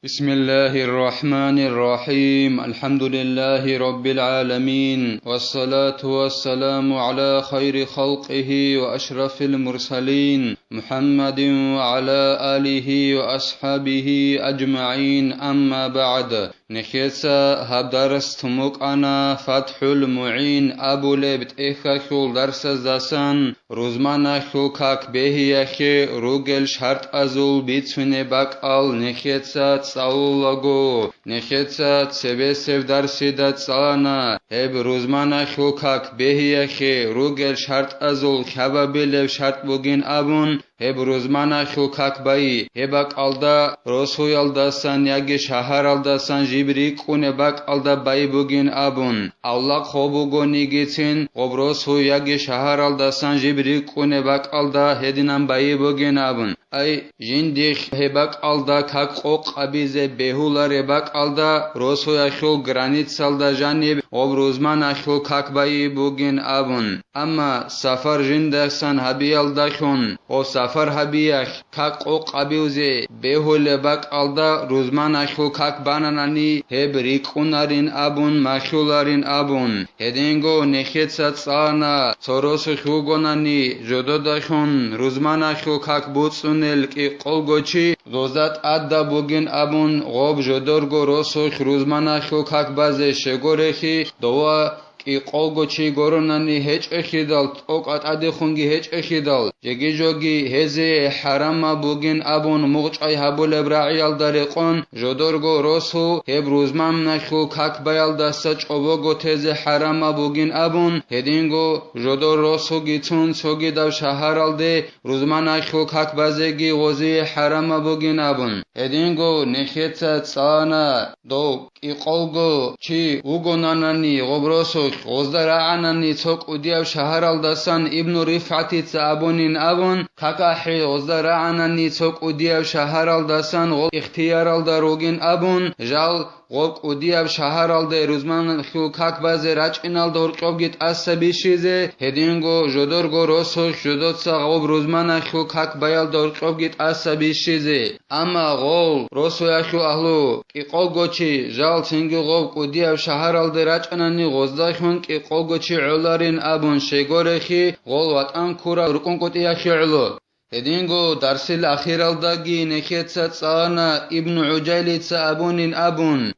بسم الله الرحمن الرحيم الحمد لله رب العالمين والصلاة والسلام على خير خلقه وأشرف المرسلين محمد وعلى آله وأصحابه أجمعين أما بعد نخيسا هبدرس تموك أنا فتح المعين أبو لبت إخاخول درس زاسان روزمانا خوكاك بهيخي روغل شرط أزول بيتسوني باقال نخيسا صاولغو نخيتسا سبسف درسي دا صانا هب روزمانا خوكاك بهيخي روغل شرط أزول خبابيلو شرط بوغين أبون هب روزمانا خوكاك باي هباك ألدا رسول ألداسان ياگي شهر ألداسان جبري قوني باك ألدا باي بوغين أبون أولا خوبوغو نيگيتين غب رسول ياگي شهر ألداسان جبري قوني باك ألدا هدينان باي بوغين أبون أي جنديخ هباك ألدا كاك قوق أبيزي بهولا رباك ألدا رسول أخو گرانيت سالدا جانب غب روزمانا خوكاك باي بوغين أبون أما سفر جندخسان هبي ألداخون و سفر هبيخ كاك قوق أبيوزي بهول باك ألدا روزمان أخو كاك باناناني هب ريقونارين أبون مخيولارين أبون هدينغو نخيت ساتسانا سوروس خوغوناني جدودخون روزمان أخو كاك بوتسونل كي قلغوچي روزات أدى بوغين أبون غوب جدورغو روسوخ روزمان أخو كاك بازي شغورخي دوا كي قلغوچي گوروناني هچ اخيدال اوقات ادي خونگي هچ اخيدال جگي جوگي هزي حرام بوگين ابون مغچاي هبول ابراعيال داريقون جودورگو روسو هب روزمام نخو كاك بايال داسا چوبوگو تز حرام بوگين ابون هدينگو جودور روسو گيتون سوگي داو شهرال دي روزمان نخو كاك بازگي غوزي حرام بوگين ابون هدينگو نخيتا صانا دو كي قلغو چي وگوناناني غبروسو غزدرعناني توك ودياب شهرال داسان ابن رفعتي تابونين أبون كاكاحي غزدرعناني توك ودياب شهرال داسان غل اختيارال داروغين أبون جال غوك ودياب شهرال دي روزمان خو كاك بازي راچينال دورقوبگيت أسابيشيزي هدينغو جدورغو روسوخ جدوتسا غوب روزمان خو كاك بايال دورقوبگيت أسابيشيزي أما غول روسو خو أهلو كي قلغوچي جال تنگي غوك ودياب شهرال دي راچيناني غزداخون كي قلغوچي علارين أبون شيغورخي غول واتان كورا رقونقوتي يخي علو هدينغو درس الأخير الداغي نخيتسا تسانا ابن عجيل تسابونين أبون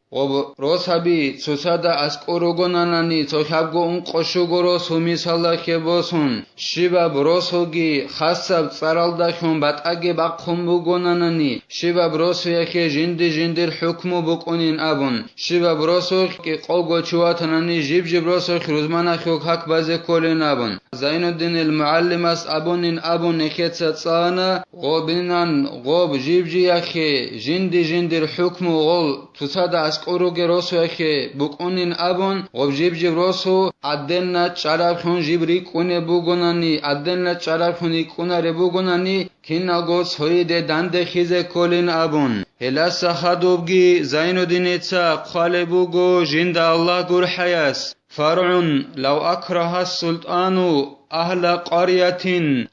روسابي تسادا اسكوروغوناناني توخابغو انقوشوغورو سوميسالا خيبوسون شيباب روسوغي خاصاب تسارالداخون باتاگي باقخومبوغوناناني شيباب روسويخي جندي الحكمو بقونين أبون شيباب روسوخي قلغوچواتاناني جيب روسوخ روزمانا خوك حق بازي كولين أبون زين الدين المعلماس أبونين أبون نخيتسا تسانا غوبينان غوب جيبجيخي جندي الحكمو غول تسادا اسكوروغي روسوخي بقونين أبون غوب جيب روسو عدلنا چارابخون جيبري كوني بوغوناني عدلنا چارابخوني كوناري بوغوناني كينالغو سويدي دانده خيزي كولين أبون هلا سخادوبگي زين الدين تسا قالبوغو جند الله غور حياس فرع لو أكره السلطان أهل قرية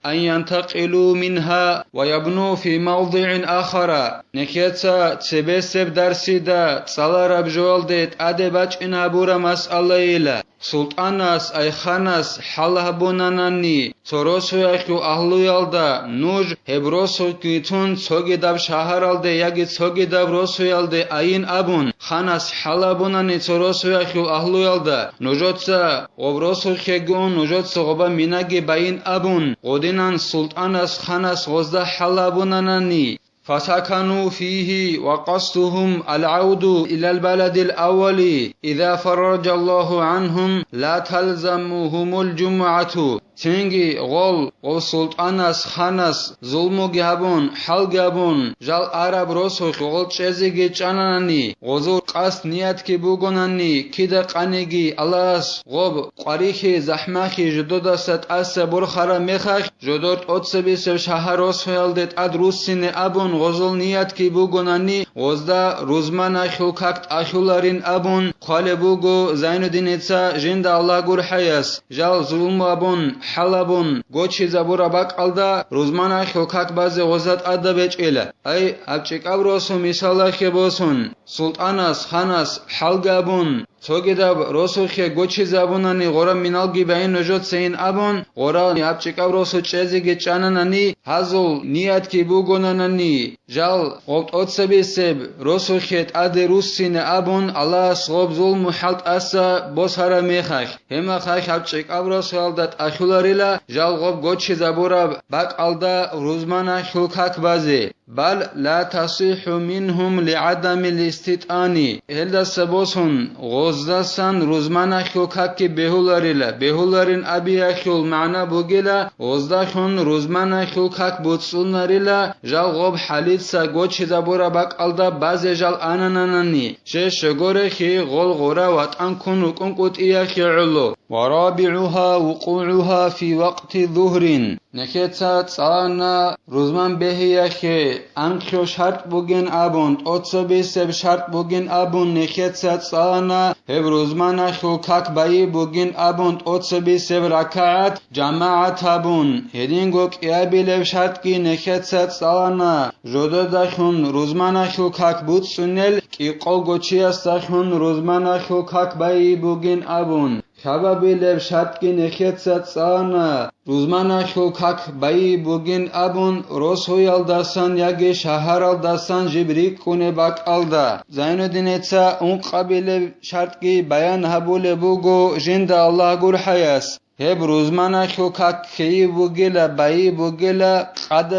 أن ينتقلوا منها ويبنوا في موضع آخر نكيتسا تسبسب درسي دا صلار بجوال ديت أدباج إنابورا مسألة إلا سلطاناس أي خاناس حاله بوناناني سروسو يخو أهلو يالدا نوج هبروسو كيتون سوگي داب شهر الده يگي سوگي داب روسو يالده أين أبون خاناس حاله بوناني سروسو يخو أهلو يالدا نوجوتسا غبروسو خيگون نوجوتسا غبا ميناگي باين أبون غدينان سلطاناس خاناس غزدا حاله بوناناني فسكنوا فيه وقصدهم العود إلى البلد الأول إذا فرج الله عنهم لا تلزمهم الجمعة تنگي غول سلطاناس خاناس ظلمو گابون حل گابون جال عرب روسو غول چزيگي چاناني غزور قاس نيات كي بوگوناني كيدا قانيگي الاس غوب قريخي زحماخي جدوداست اس برخرا مخخ جدود اوتسبيس شهر روسو يلدت ادروسين ابون غزول نيات كي بوگوناني غزدا روزمانا خوكاكت اخولارين ابون خاله بوگو زینودین ایتسا جند الله گور حیاس جال ظلم ابون حلبون گوچی زبور باقالدا روزمانه خلقک باز غزت ادا بچیله ای ابچیک ابروسو مثال خبوسون سلطاناس خاناس حلگابون توگیداب روسوخه گوچی زبونانی غورا مینالگی بین نجات سین ابون غورا ابچیکاب روسو چیزیگی چانانانی هزول نیت کی بوگونانانی جال غلط اتسبی سب روسوخیت اد روسین ابون الله صوب ظلم حلت اسا بوسهر میخخ هما خخ ابچیکاب روسو الدت اخولاریلا جال غوب گوچی زبورا باق الدا روزمانه خلقک بازی بل لا تصيح منهم لعدم الاستطاني هل سبوسون غزدسان روزمانه خلقك بهولاريلا بهولارين ابي خل معنا بوگيلا غزدخون روزمانه خلقك بوتسوناريلا جال غوب حليت سا گوچ زبورا باق الدا باز جال اناناني شغوره خي غول غورا وطن كن قنقط اياخ علو ورابعها وقوعها في وقت ظهر نخيتsa tsana روزمان بهياخي انخو شرط بوگن ابون اوتسبي سب شرط بوگن ابون نخيتsa tsana هب روزمان خلقك باي بوگن ابون اوتسبي سب ركعت جماعت ابون هدينگو قيابيل شرط کی نخيتsa tsana جودا دخون روزمان خلقك بود سنل کی قو گوچياس دخون روزمان خلقك باي بوگن ابون خبابيل شرط کی نخيتsa tsana روزمانه خلقک بایی بوگین ابون روز هویالداسان یاگی شهرالداسان جبریک کنه باک الدا زینودین ایتسا اون قبیل شرط کی بیان هبول بوگو جند الله گور حیاس هب روزمانه خلقک خی بوگیلا بایی بوگیلا قد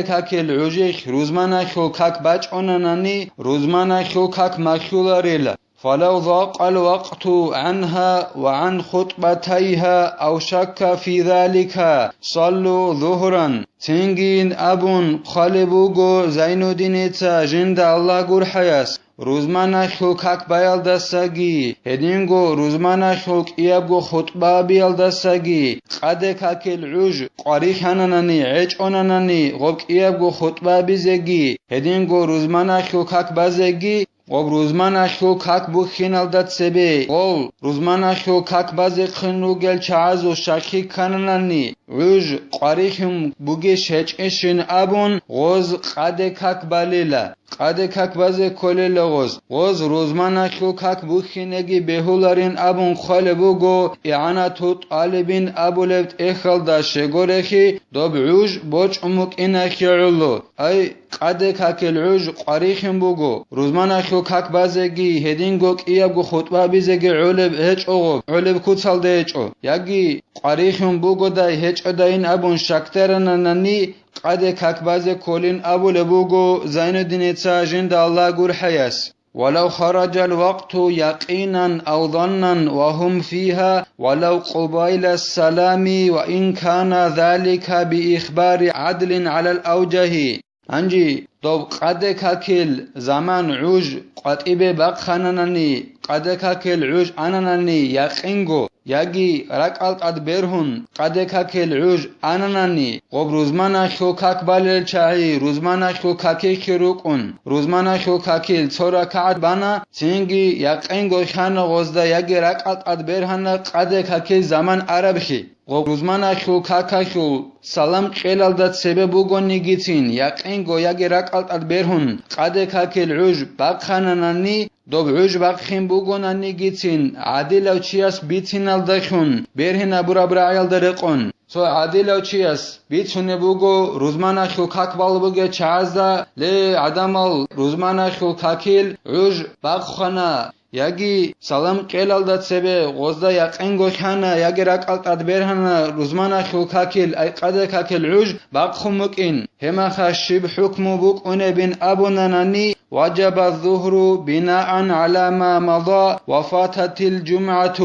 کاکل عجیک روزمانه خلقک بچ اونانانی روزمانه خلقک مخیولاریلا فلو ضاق الوقت عنها وعن خطبتيها أو شك في ذلك صلوا ظهرا تنگین ابون خالبوگو زینودینیتا جند الله گور حیاس روزمانه خلقک بیالدستگی هدینگو روزمانه خلق ایابگو خطبه بیالدستگی قده ککل عوج قاریخ هنانانی عج اونانانی غبک ایابگو خطبه بیزگی هدینگو روزمانه خلقک بازگی غب روزمانه خلقک بو خینالدت سبی غل روزمانه خلقک بازی خنوگل چعزو شکی کننانی عوج قاریخم بوگی شچشن ابون غز قده کک بالیلا قده کک بازی کلیل غز روزمانه خلقک بو خینگی بهولارین ابون خال بوگو اعانتو طالبین ابو لفت اخل دا شگورخی دوب عوج بوچ امک اینخی علو ای قده ککل عوج قاریخم بوگو روزمانه خلقک بازگی هدینگو ایابگو خطبه بیزگی علب هچ اوغو علب کوتسال دیچو یاگی قاریخم بوگو دای هچ اداین ابون شکترننانی قده کک بازی کولین ابو لبوگو زینودین ایتسا جند الله گور حیاس ولو خرج الوقت يقينا أو ظنا وهم فيها ولو قبيل السلام وإن كان ذلك بإخبار عدل على الأوجه انجی دوب قده ککل زمان عوج قطعیب باق خاننانی قده ککل عوج آننانی یقینگو یاگی رکالت اد برهون قده ککل عوج آننانی غب روزمانه خلقک بالل چاهی روزمانه خلقکی خروقون روزمانه خلقکیل چورا کعد بانا سینگی یقینگو خان غزده یاگی رکالت اد برهن قده ککل زمان عربخی غب روزمانه خلقکشو سلام قیلالدت سبب بوگون نگیتین یقینگو یاگی رکالت اد برهون قده ککل عوج باق خاننانی دوب عوج باق خیم بوگون نگیتین عادل او چیاس بیتین الدخون برهن ابورا برایال درقون سو عادل او چیاس بیتونه بوگو روزمانه خلقک بال بوگه چازده لی عدمال روزمانه خلقکیل عوج باق خانه یاگی سلام قیلالدت سبه غزده یقینگو خانه یاگی رکالت اد برهن روزمانه خلقکیل ای قده ککل عوج باق خمکین هما خشب حکم بوک اونه بین ابونانانی وجب الظهر بناء على ما مضى وفاتت الجمعة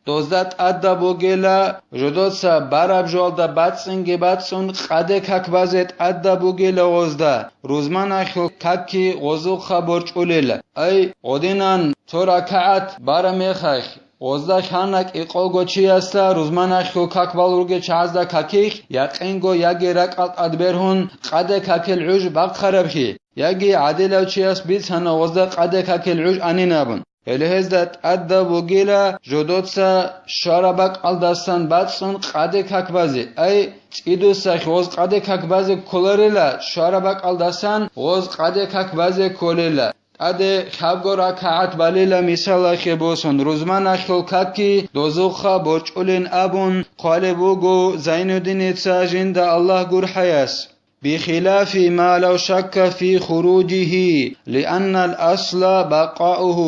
دوزدت ادا بوگیلا جدوسا براب جولدا باتسنگی باتسون قده کک بازت ادا بوگیلا غزده روزمانه خلقکی غزو خبرچ اولیلا ای قدینان تو رکعت برمیخخ غزده خانک اقل گوچی استا روزمانه خلقک بالروگه چازده ککیخ یقینگو یاگی رکالت ادبرهون قده ککل عوج باق خربخی یاگی عادل او چیاس بیت هنه غزده قده ککل عوج آنی نبون Elhezdat adda bugila jodotsa sharabak aldasan batsun qade kakbazi ay tsidusa g'oz qade kakbazi kolarila sharabak aldasan g'oz qade kakbazi kolela ade khabgora kaat balila misala kheboson rozmana khulkaki dozukha borchulin abun qalebugo zainuddin etsajinda Allah gur hayas بخلاف ما لو شك في خروجه لأن الأصل بقاؤه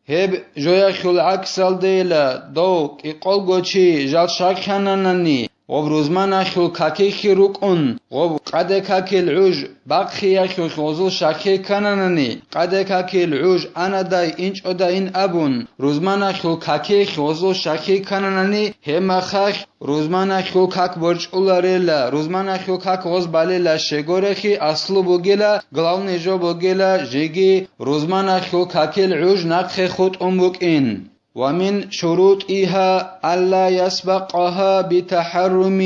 هب جويخل عكسل ديلا دوك إقل گوچي جال شاكانانني وبروزمان أخل كاكي خيروكون وقد كاكي العوج باقي أخل خوزل شاكي كانانني قد كاكي العوج أنا داي إنش أداين أبون روزمان أخل كاكي خوزل شاكي كانانني هم خاك روزمان أخل كاك برج أولاريلا روزمان أخل كاك غوز باليلا شغورخي أصل بوغيلا غلاوني جو بوغيلا جيجي روزمان أخل كاكي العوج ناقخي خود أمبوكين ومن شروطها ألا يسبقها بتحرم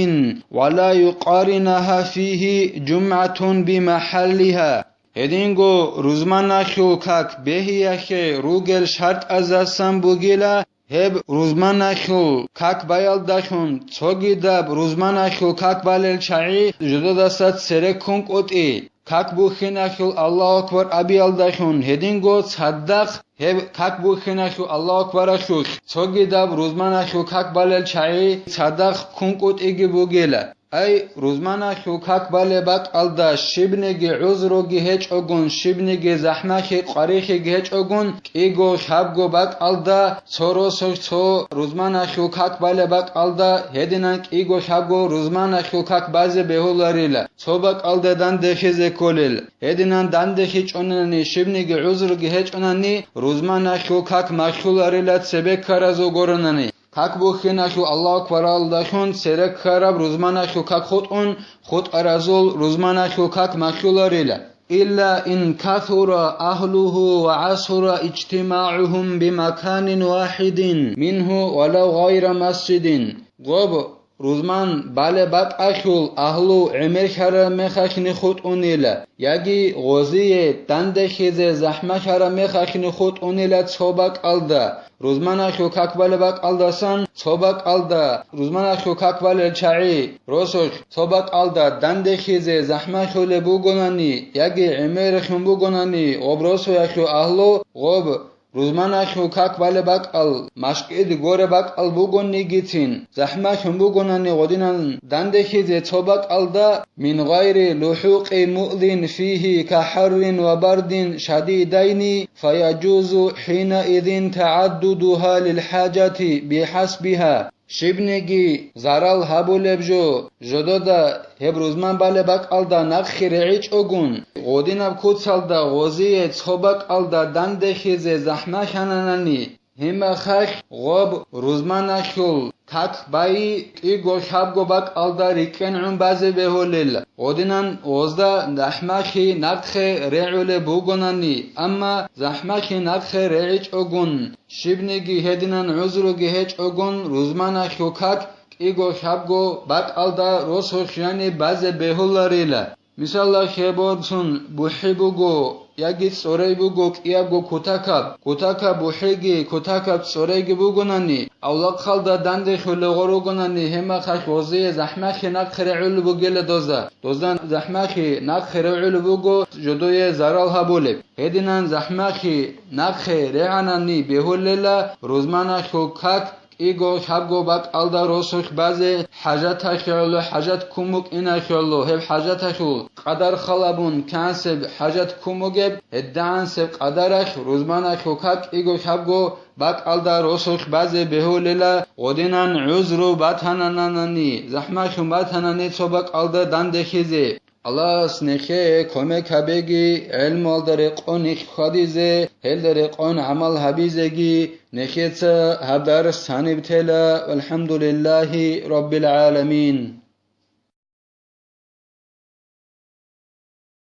ولا يقارنها فيه جمعة بمحلها هدينغو روزمانا خلقك بهيخي روغل شرط أزاسان بوغيلا هب روزمانا خلقك بايل داخون توغي داب روزمانا خلقك بالل چاعي جدادسات سركونك اوتي كاك بوخيناخل الله أكبر أبي الداخون هدينغو تصدق هب كاك بوخيناخل الله أكبر أخوك توغي داب روزماناخل كاك بالل چاعي تصدق كونكوت إيجي بوغيلا أي روزماناخل كاك بالل باك الدا شبنيجي عذروغي هيچ أغون شبنيجي زحماخي قريخي هيچ أغون إيغو خابغو باك الدا صورو سوچو روزماناخل كاك بالل باك الدا هدينانك إيغو خابغو روزماناخل كاك بازي بهولاريلا صوباك الدا دان دخيزي كولل هدينان دان دخي چوناني شبنيجي عذروغي هيچ أوناني روزماناخل كاك مخولاريلا سبك كارازو غورناني كاك بوخيناخو الله أكبر الداخون سرك خراب روزماناخو كاك خود أرازول روزماناخو كاك مخولاريلا إلا إن كثر أهله وعصر اجتماعهم بمكان واحد منه ولو غير مسجد غوب روزمان باله بات أخول أهلو عمر خرا مخاخني خود أونيلا ياگي غوزي دندخيزي زحمة خرا مخاخني خود أونيلا تصوبك ألدا روزمان أخو كاك باله باك ألداسان تصوبك ألدا روزمان أخو كاك باله چاعي روسوخ تصوبك ألدا دندخيزي زحمة خول بوغوناني ياگي عمر خون بوغوناني غبروسو أخو أهلو غوب روزمان أخو كاك باله باك أل مشكيد غور باك أل بوغون نيجيتين زحمة خون بوغوناني غدينان دندخيزي تصوبك ألدا من غير لحوق مؤذن فيه كحر وبرد شديدين فيجوز حينئذ تعددها للحاجة بحسبها شبنگی زارال هبولبجو جدودا هبروزمان باله باک آلدا نخیر عیچ اگون غودیناب کوتسالدا غوزی تصوبک آلدا دندخیز زحمه خانانانی همه خاک غوب روزمان اخول کاک بایی ایگو شابگو باک آلدا ریکن عن بازی بهولیل غودینان غوزدا زحمه نخ رعول بوگونانی اما زحمه نخ رعیچ اگون شبنگی هدینان عذروگی هیچ اگون روزمان اخو کاک ایگو شابگو باک آلدا روسوخیانی بازی بهولاریل مثلا خبرتون بوحیبوگو یکی سوری بوگو کیابگو کتاکا بوحیگی کتاکا سوریگی بوگونانی اولاد خالدا دنده خلقورو گونانی همه خاک وزی زحمه نخره علو بوگل دوزدان زحمه نخره علو بوگو جدوی زرال هبولب هدینان زحمه نخره عنانی بهوللا روزمان خوکاک ایگو شابگو باک آلدا روسوخ بازی حاجت خیالو حاجت کموک اینا خیالو هب حاجت خیال قدر خلابون کنسب حاجت کموگب ادعان سب قدرش روزمان خوکاک ایگو شابگو باک آلدا روسوخ بازی بهولیلا غدینان عذرو باتنانانی زحمه باتنانی تو باک آلدا دندخیزی الله سنخه کمک هبگی علم آلدر قونیخ خادیزه هل در قون عمل هبیزگی نخیت هبدار سانیب تلا والحمد لله رب العالمين